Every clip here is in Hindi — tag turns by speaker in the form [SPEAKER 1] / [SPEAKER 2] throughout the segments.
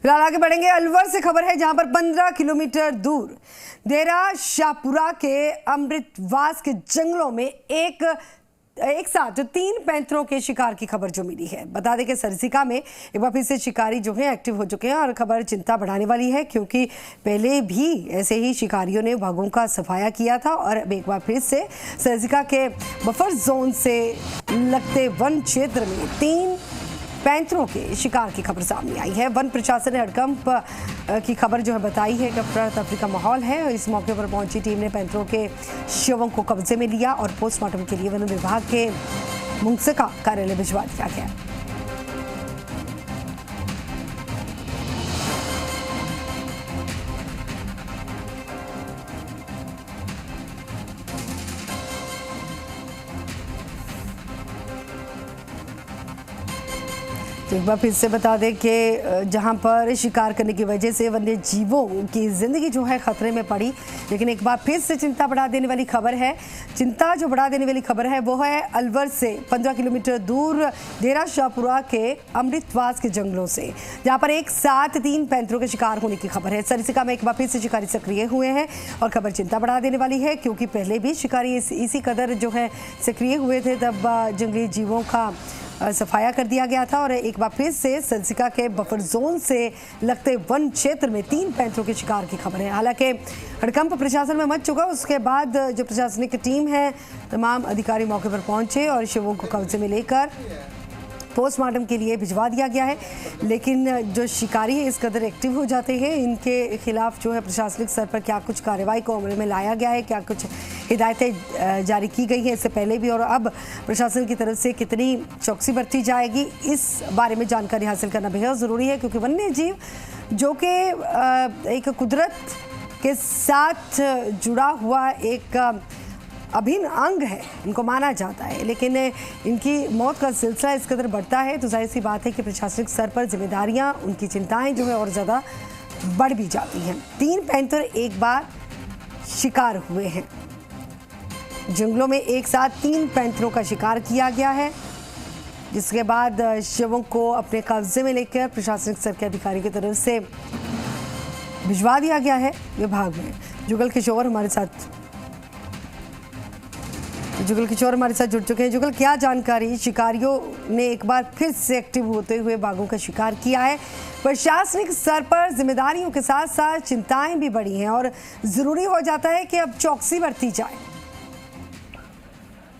[SPEAKER 1] फिलहाल आगे बढ़ेंगे। अलवर से खबर है जहां पर 15 किलोमीटर दूर देरा शाहपुरा के अमृतवास के जंगलों में एक साथ 3 पैंथरों के शिकार की खबर जो मिली है। बता दें कि सरसिका में एक बार फिर से शिकारी जो है एक्टिव हो चुके हैं और खबर चिंता बढ़ाने वाली है, क्योंकि पहले भी ऐसे ही शिकारियों ने बाघों का सफाया किया था और अब एक बार फिर से सरसिका के बफर जोन से लगते वन क्षेत्र में 3 पैंथरों के शिकार की खबर सामने आई है। वन प्रशासन ने हड़कंप की खबर जो है बताई है कि अफरा तफरी का माहौल है और इस मौके पर पहुंची टीम ने पैंथरों के शवों को कब्जे में लिया और पोस्टमार्टम के लिए वन विभाग के मुंसिका कार्यालय भिजवा दिया गया। तो एक बार फिर से बता दें कि जहां पर शिकार करने की वजह से वन्य जीवों की ज़िंदगी जो है ख़तरे में पड़ी, लेकिन एक बार फिर से चिंता बढ़ा देने वाली खबर है। चिंता जो बढ़ा देने वाली खबर है वो है अलवर से 15 किलोमीटर दूर देरा शाहपुरा के अमृतवास के जंगलों से, जहां पर एक साथ 3 पैंथरों के शिकार होने की खबर है। सरसिका में एक बार फिर से शिकारी सक्रिय हुए हैं और खबर चिंता बढ़ा देने वाली है, क्योंकि पहले भी शिकारी इसी कदर जो है सक्रिय हुए थे, तब जंगली जीवों का सफाया कर दिया गया था और एक बार फिर से सरसिका के बफर जोन से लगते वन क्षेत्र में 3 पैंथरों के शिकार की खबर है। हालांकि हड़कंप प्रशासन में मच चुका, उसके बाद जो प्रशासनिक टीम है तमाम अधिकारी मौके पर पहुंचे और शवों को कब्जे में लेकर पोस्टमार्टम के लिए भिजवा दिया गया है। लेकिन जो शिकारी है इस कदर एक्टिव हो जाते हैं, इनके खिलाफ जो है प्रशासनिक स्तर पर क्या कुछ कार्रवाई को अमल में लाया गया है, क्या कुछ हिदायतें जारी की गई हैं इससे पहले भी, और अब प्रशासन की तरफ से कितनी चौकसी बरती जाएगी, इस बारे में जानकारी हासिल करना बेहद ज़रूरी है। क्योंकि वन्य जीव जो कि एक कुदरत के साथ जुड़ा हुआ एक अभिन्न अंग है, इनको माना जाता है, लेकिन इनकी मौत का सिलसिला इस कदर बढ़ता है तो जाहिर सी बात है कि प्रशासनिक स्तर पर जिम्मेदारियां, उनकी चिंताएं जो है और ज़्यादा बढ़ भी जाती हैं। 3 पैंथर एक बार शिकार हुए हैं जंगलों में, एक साथ 3 पैंथरों का शिकार किया गया है, जिसके बाद शवों को अपने कब्जे में लेकर प्रशासनिक स्तर के अधिकारी की तरफ से भिजवा दिया गया है विभाग में। जुगल किशोर हमारे साथ जुड़ चुके हैं। जुगल, क्या जानकारी, शिकारियों ने एक बार फिर से एक्टिव होते हुए बाघों का शिकार किया है, प्रशासनिक स्तर पर जिम्मेदारियों के साथ साथ चिंताएं भी बढ़ी हैं और ज़रूरी हो जाता है कि अब चौकसी बरती जाए।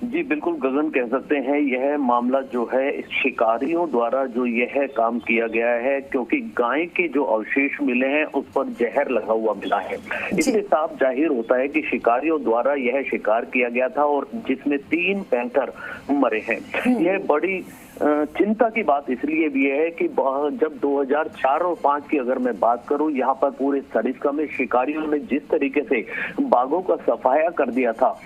[SPEAKER 2] जी बिल्कुल गगन, कह सकते हैं यह मामला जो है शिकारियों द्वारा जो यह काम किया गया है, क्योंकि गाय के जो अवशेष मिले हैं उस पर जहर लगा हुआ मिला है। इससे साफ जाहिर होता है कि शिकारियों द्वारा यह शिकार किया गया था और जिसमें 3 पैंथर मरे हैं। यह बड़ी चिंता की बात इसलिए भी है कि जब 2004 और 2005 की अगर मैं बात करूं, यहाँ पर पूरे सरिस्का में शिकारियों ने जिस तरीके से बाघों का सफाया कर दिया था,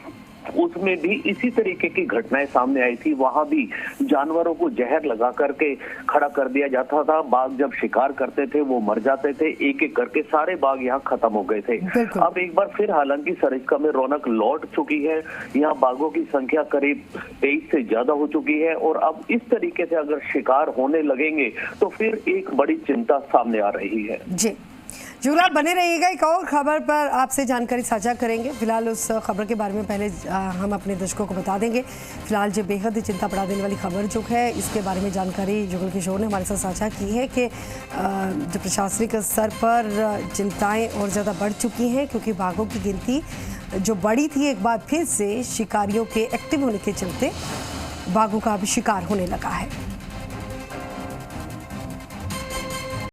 [SPEAKER 2] उसमें भी इसी तरीके की घटनाएं सामने आई थी। वहां भी जानवरों को जहर लगा करके खड़ा कर दिया जाता था। बाघ जब शिकार करते थे वो मर जाते थे, एक एक करके सारे बाघ यहाँ खत्म हो गए थे। अब एक बार फिर हालांकि सरिस्का में रौनक लौट चुकी है, यहाँ बाघों की संख्या करीब 23 से ज्यादा हो चुकी है और अब इस तरीके से अगर शिकार होने लगेंगे तो फिर एक बड़ी चिंता सामने आ रही है।
[SPEAKER 1] जी जुगल, आप बने रहिएगा, एक और खबर पर आपसे जानकारी साझा करेंगे। फिलहाल उस खबर के बारे में पहले हम अपने दर्शकों को बता देंगे। फिलहाल जो बेहद चिंता बढ़ा देने वाली खबर जो है, इसके बारे में जानकारी जुगल किशोर ने हमारे साथ साझा की है कि जो प्रशासनिक स्तर पर चिंताएं और ज़्यादा बढ़ चुकी हैं, क्योंकि बाघों की गिनती जो बढ़ी थी एक बार फिर से शिकारियों के एक्टिव होने के चलते बाघों का अब शिकार होने लगा है।